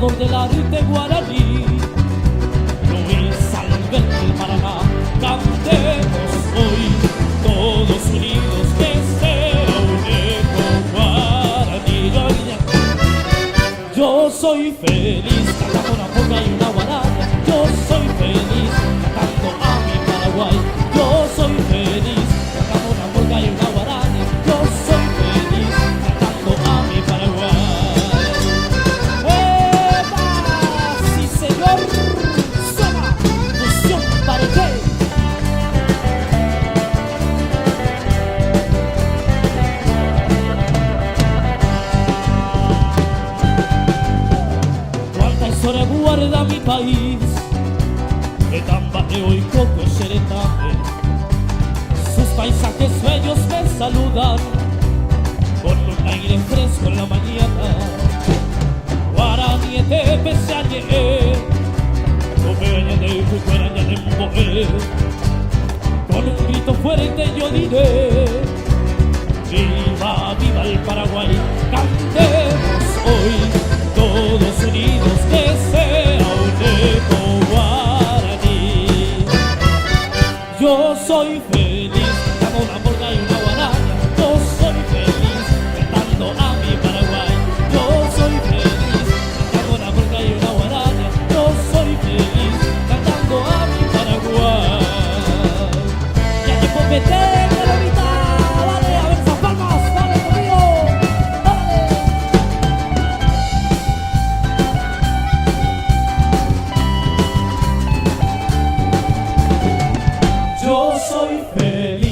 creador del arte guaraní, Luis Alberto del Paraná. Cantemos hoy, todos unidos, que sea un eco guaraní. Yo soy feliz cantando una polca y una guarania. Yo soy feliz cantando a mi Paraguay. Yo soy feliz cantando una polca y una guarania. Yo soy feliz cantando a mi Paraguay. ¡Epa! ¡Sí, señor! ¡Suena! ¡Fusión Pareté! Cuánta historia guarda mi país, de tambaleo y coco serenate. Sus paisajes bellos me saludan con un aire fresco en la mañana. Guaraní te pesañe, copeña de cucueraña de mboe. Con un grito fuerte yo diré: viva, viva el Paraguay. Cantemos hoy, todos unidos, que sea un eco guaraní. Yo soy feliz cantando una polca y una guarania. Yo soy feliz cantando a mi Paraguay. Yo soy feliz cantando una polca y una guarania. Yo soy feliz cantando a mi Paraguay. Ya te compete, Carolita, vale, a ver esas palmas, vale conmigo, vale. Yo soy feliz